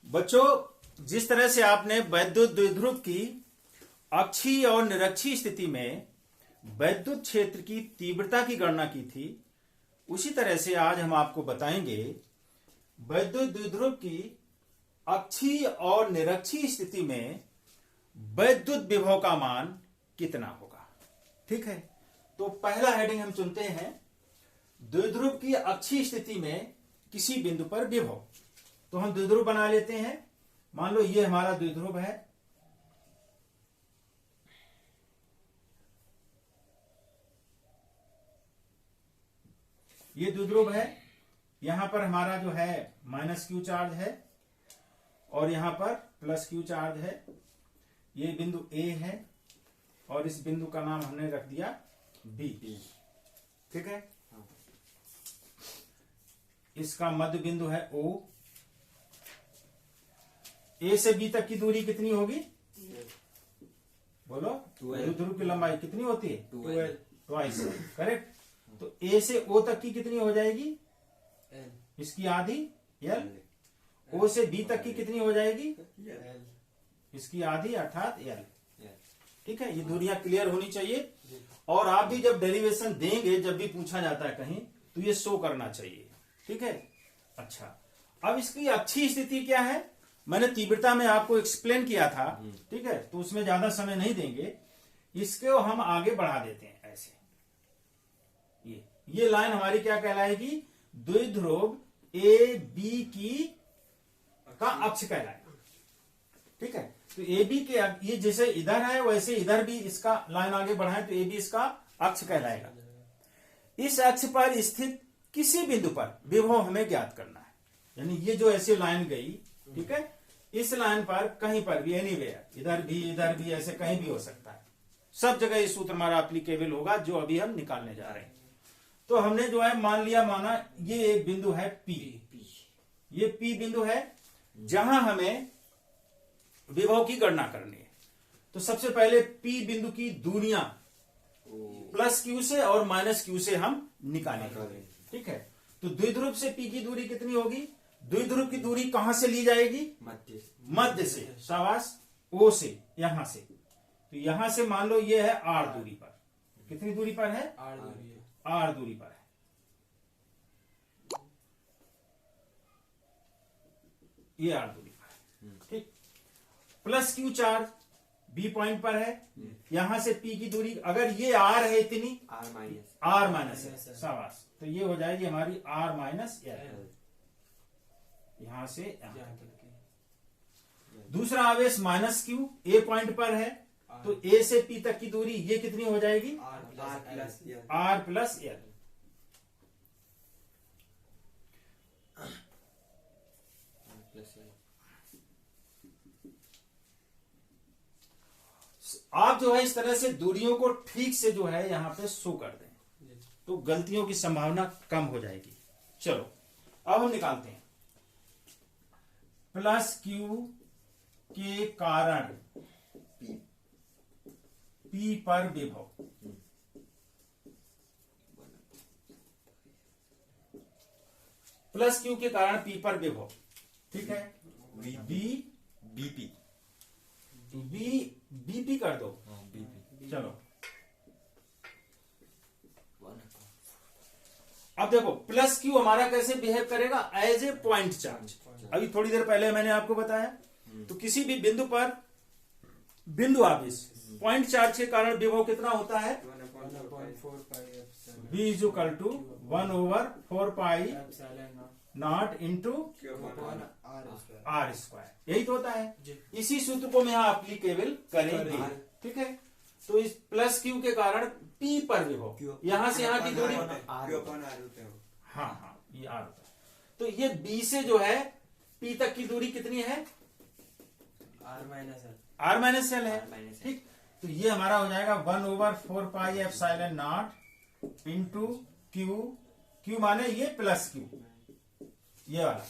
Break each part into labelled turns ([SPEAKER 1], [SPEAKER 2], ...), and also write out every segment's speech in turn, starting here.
[SPEAKER 1] बच्चों, जिस तरह से आपने वैद्युत द्विध्रुव की अक्षीय और निरक्षीय स्थिति में वैद्युत क्षेत्र की तीव्रता की गणना की थी, उसी तरह से आज हम आपको बताएंगे वैद्युत द्विध्रुव की अक्षीय और निरक्षीय स्थिति में वैद्युत विभव का मान कितना होगा। ठीक है, तो पहला हेडिंग हम चुनते हैं द्विध्रुव की अक्षीय स्थिति में किसी बिंदु पर विभव। तो हम द्विध्रुव बना लेते हैं। मान लो ये हमारा द्विध्रुव है, ये द्विध्रुव है। यहां पर हमारा जो है माइनस क्यू चार्ज है और यहां पर प्लस क्यू चार्ज है। ये बिंदु ए है और इस बिंदु का नाम हमने रख दिया बी। ठीक है, इसका मध्य बिंदु है ओ। ए से बी तक की दूरी कितनी होगी? बोलो, द्विध्रुव की लंबाई कितनी होती है? 2 करेक्ट। तो ए से ओ तक की कितनी हो जाएगी? इसकी आधी एल। ओ से बी तक की कितनी हो जाएगी? इसकी आधी अर्थात एल। ठीक है, ये दूरियां क्लियर होनी चाहिए। और आप भी जब डेरिवेशन देंगे, जब भी पूछा जाता है कहीं, तो ये शो करना चाहिए। ठीक है, अच्छा, अब इसकी अक्षीय स्थिति क्या है? मैंने तीव्रता में आपको एक्सप्लेन किया था। ठीक है, तो उसमें ज्यादा समय नहीं देंगे, इसको हम आगे बढ़ा देते हैं। ऐसे ये लाइन हमारी क्या कहलाएगी? द्विध्रुव ए बी की का अक्ष कहलाएगा। ठीक है, तो ए बी के ये जैसे इधर है वैसे इधर भी इसका लाइन आगे बढ़ाएं तो ए बी इसका अक्ष कहलाएगा। इस अक्ष पर स्थित किसी बिंदु पर विभव हमें ज्ञात करना है। यानी ये जो ऐसे लाइन गई, ठीक है, इस लाइन पर कहीं पर भी, एनीवेयर, इधर भी ऐसे कहीं भी हो सकता है। सब जगह ये सूत्र हमारा एप्लीकेबल होगा जो अभी हम निकालने जा रहे हैं। तो हमने जो है माना ये एक बिंदु है पी। ये पी बिंदु है जहां हमें विभव की गणना करनी है। तो सबसे पहले पी बिंदु की दूरियां प्लस क्यू से और माइनस क्यू से हम निकालेंगे। ठीक है, तो द्विध्रुव से पी की दूरी कितनी होगी? द्विध्रुव की दूरी कहां से ली जाएगी? मध्य से। शाबाश, ओ से, यहां से। तो यहां से मान लो ये है आर दूरी पर। कितनी दूरी पर है? आर दूरी पर है। ये आर दूरी पर है। ठीक, plus q charge B point पर है। यहां से पी की दूरी, अगर ये आर है इतनी, आर माइनस है। शाबाश, तो ये हो जाएगी हमारी आर माइनस एल। यहां से यहां। दूसरा आवेश माइनस क्यू ए पॉइंट पर है, तो ए से पी तक की दूरी ये कितनी हो जाएगी? R plus L. आप जो है इस तरह से दूरियों को ठीक से जो है यहां पे शो कर दें तो गलतियों की संभावना कम हो जाएगी। चलो अब हम निकालते हैं। प्लस क्यू के कारण पी पर विभव। प्लस क्यू के कारण पी पर विभव। ठीक है, बीपी कर दो। चलो अब देखो प्लस क्यू हमारा कैसे बिहेव करेगा? As a point charge. अभी थोड़ी देर पहले मैंने आपको बताया। तो किसी भी बिंदु पर बिंदु आवेश पॉइंट चार्ज के कारण विभव कितना होता है? V is equal to 1/4 pi naught into R square. यही तो होता है। इसी सूत्र को हम यहाँ एप्लीकेबल करेंगे। ठीक है, तो इस प्लस क्यू के कारण पी पर विभव, यहां से यहां की दूरी, हाँ ये आर होता है। तो ये बी से जो है पी तक की दूरी कितनी है? आर माइनस एल है। ठीक, तो ये हमारा हो जाएगा 1/4 pi epsilon naught into Q माने ये प्लस क्यू, ये वाला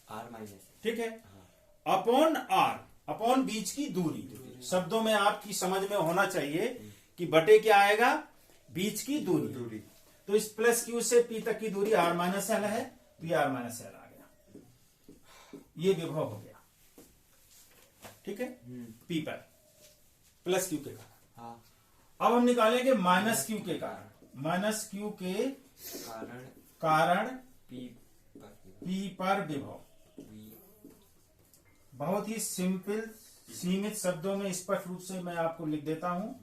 [SPEAKER 1] आर माइनस। ठीक है, अपॉन आर, अपॉन बीच की दूरी। शब्दों में आपकी समझ में होना चाहिए कि बटे क्या आएगा? बीच की दूरी। तो इस प्लस क्यू से पी तक की दूरी आर माइनस एल है, तो ये आर माइनस एल आ गया। ये विभव हो गया, ठीक है, पी पर प्लस क्यू के कारण।
[SPEAKER 2] हाँ।
[SPEAKER 1] अब हम निकालेंगे माइनस क्यू के कारण। माइनस क्यू के कारण पी पर विभव। बहुत ही सिंपल सीमित शब्दों में स्पष्ट रूप से मैं आपको लिख देता हूं,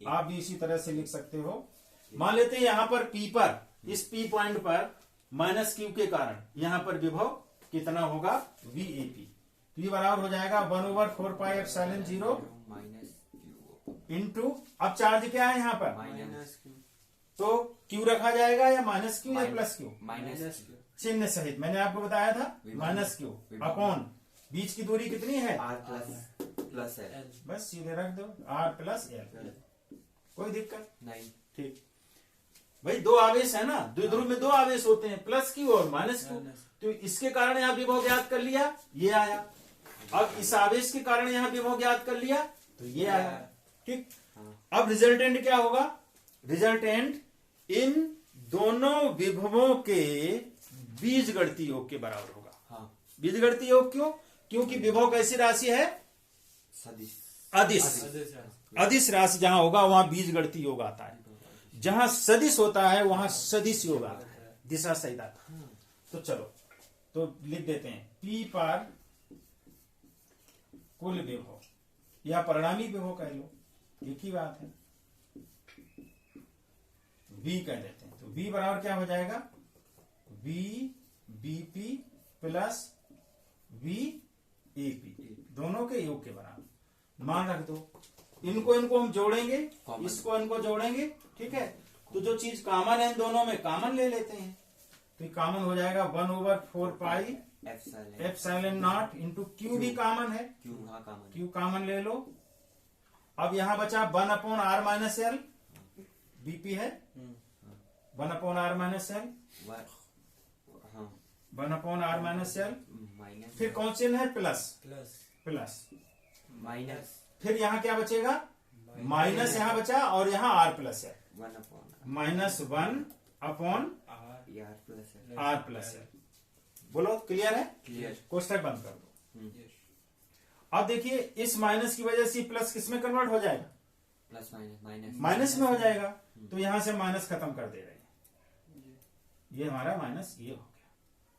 [SPEAKER 1] आप भी इसी तरह से लिख सकते हो। मान लेते हैं यहां पर पी पर, इस पी पॉइंट पर माइनस क्यू के कारण यहां पर विभव कितना होगा, वी ए पी। पी बराबर हो जाएगा 1/4πε0 इंटू, अब चार्ज क्या है यहां पर,
[SPEAKER 2] माइनस क्यू।
[SPEAKER 1] तो क्यू रखा जाएगा या माइनस क्यू या प्लस क्यू,
[SPEAKER 2] माइनस क्यू
[SPEAKER 1] चिन्ह सहित। मैंने आपको बताया था माइनस क्यू अपॉन बीच की दूरी कितनी है,
[SPEAKER 2] आर प्लस एल।
[SPEAKER 1] बस सीधे रख दो आर प्लस एल, कोई दिक्कत
[SPEAKER 2] नहीं।
[SPEAKER 1] ठीक भाई, दो आवेश है ना, द्विध्रुव में दो आवेश होते हैं, प्लस क्यू और माइनस क्यू। तो इसके कारण यहाँ विभव ज्ञात कर लिया, ये आया। अब इस आवेश के कारण यहाँ विभव ज्ञात कर लिया, तो ये आया, ठीक। अब रिजल्टेंट क्या होगा, रिजल्टेंट इन दोनों विभवों के बीजगणितीय योग के बराबर होगा।
[SPEAKER 2] हाँ।
[SPEAKER 1] बीजगणितीय योग क्यों, क्योंकि विभव कैसी राशि है,
[SPEAKER 2] सदिश।
[SPEAKER 1] अदिश राशि जहां होगा वहां बीजगणितीय योग आता है, जहां सदिश होता है वहां सदिश योग आता है, दिशा सहित आता है। तो चलो, तो लिख देते हैं पी पर कुल विभव या परिणामी विभव कह लो, एक ही बात है, वी कह देते हैं। तो वी बराबर क्या हो जाएगा, V BP plus V AP, दोनों के योग के बराबर। मान रख दो, इनको हम जोड़ेंगे, इसको इनको जोड़ेंगे, ठीक है। तो जो चीज कॉमन है इन दोनों में, कॉमन ले लेते हैं, तो कॉमन हो जाएगा 1/4π एप्सिलॉन नॉट इंटू क्यू भी कॉमन है, क्यू कॉमन ले लो। अब यहां बचा 1/r माइनस एल, बीपी है 1/r minus L, 1/r minus L, फिर कौन चिन्ह है, प्लस
[SPEAKER 2] माइनस,
[SPEAKER 1] फिर यहाँ क्या बचेगा, माइनस यहाँ बचा और यहाँ आर प्लस है, -1/r प्लस एल। बोलो क्लियर है,
[SPEAKER 2] क्लियर।
[SPEAKER 1] कोष्टक बंद कर दो। अब देखिए इस माइनस की वजह से प्लस किस में कन्वर्ट हो जाएगा,
[SPEAKER 2] प्लस माइनस
[SPEAKER 1] माइनस में हो जाएगा। तो यहां से माइनस खत्म कर दे रहे हैं, ये हमारा माइनस ये हो गया,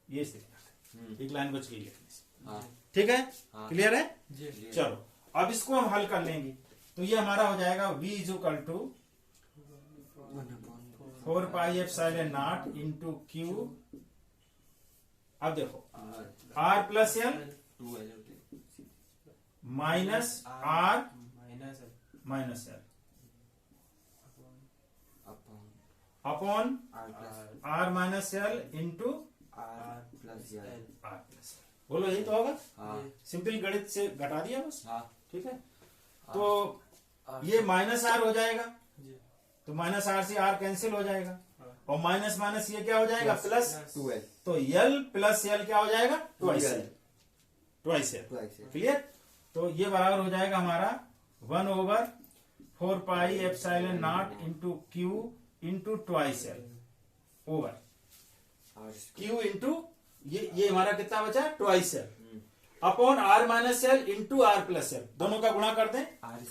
[SPEAKER 1] ये स्थिति, एक लाइन बच गई लिखने से, ठीक है, क्लियर है। चलो अब इसको हम हल कर लेंगे, तो ये हमारा हो जाएगा v equal to 4πε0 into Q. अब देखो r plus L minus R minus L upon R minus L into
[SPEAKER 2] R plus L.
[SPEAKER 1] बोलो यही तो होगा, सिंपल गणित से घटा दिया बस, ठीक है। तो ये माइनस आर हो जाएगा, तो माइनस आर से आर कैंसिल हो जाएगा, और माइनस माइनस ये क्या हो जाएगा, प्लस
[SPEAKER 2] 2l।
[SPEAKER 1] तो एल प्लस एल क्या हो जाएगा, ट्वाइस एल, क्लियर। तो ये बराबर हो जाएगा हमारा 1/4πε0 into Q into twice L over Q into ये हमारा कितना बचा, twice L upon R minus L into R plus L, दोनों का गुणा कर दें, R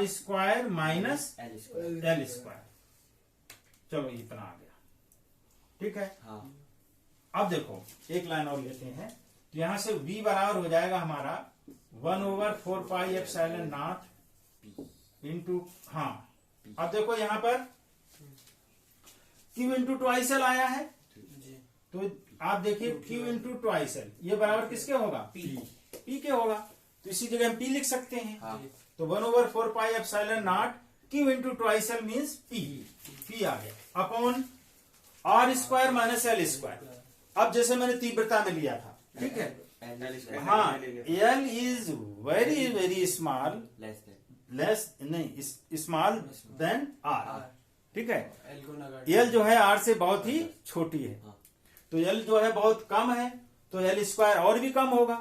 [SPEAKER 1] square minus L square. चलो इतना आ गया, ठीक है। अब देखो एक लाइन और लेते हैं, तो यहां से v बराबर हो जाएगा हमारा 1/4πε0 इंटू, हाँ अब देखो यहां पर q इंटू ट्वाइस एल आया है, तो आप देखिए q इंटू ट्वाइस एल ये बराबर किसके होगा, p के होगा। तो इसी जगह हम p लिख सकते हैं, तो 1/4πε0 q into twice L means p आ गया upon R square minus L square. अब जैसे मैंने तीव्रता में लिया था, ठीक है, हाँ, L is very very small, less नहीं स्मॉल देन आर, ठीक है। एल जो है आर से बहुत ही छोटी है, तो एल जो है बहुत कम है, तो एल स्क्वायर और भी कम होगा,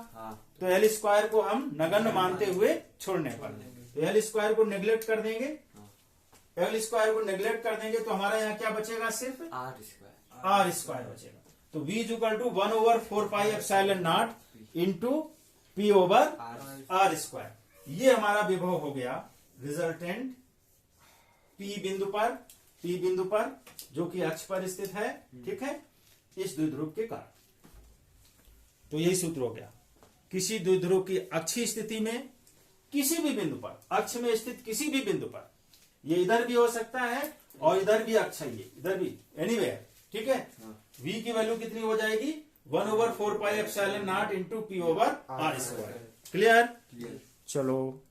[SPEAKER 1] तो एल स्क्वायर को हम नगण्य मानते हुए छोड़ने पर, तो एल स्क्वायर को नेग्लेक्ट कर देंगे, एल स्क्वायर को नेग्लेक्ट कर देंगे, तो हमारा यहाँ क्या बचेगा, सिर्फ आर स्क्वायर बचेगा। तो v equal to 1/4πε0 into P over
[SPEAKER 2] R
[SPEAKER 1] R square. ये हमारा विभव हो गया रिजल्टेंट पी बिंदु पर जो कि अक्ष पर स्थित है, ठीक है, इस द्विध्रुव के कारण। तो यही सूत्र हो गया, किसी द्विध्रुव की अक्षीय स्थिति में किसी भी बिंदु पर, अक्ष में स्थित किसी भी बिंदु पर, ये इधर भी हो सकता है और इधर भी अक्ष है, ये इधर भी, एनीवेयर, ठीक है। v की वैल्यू कितनी हो जाएगी 1/4 pi epsilon naught into P over R square. Clear?
[SPEAKER 2] Clear.
[SPEAKER 1] चलो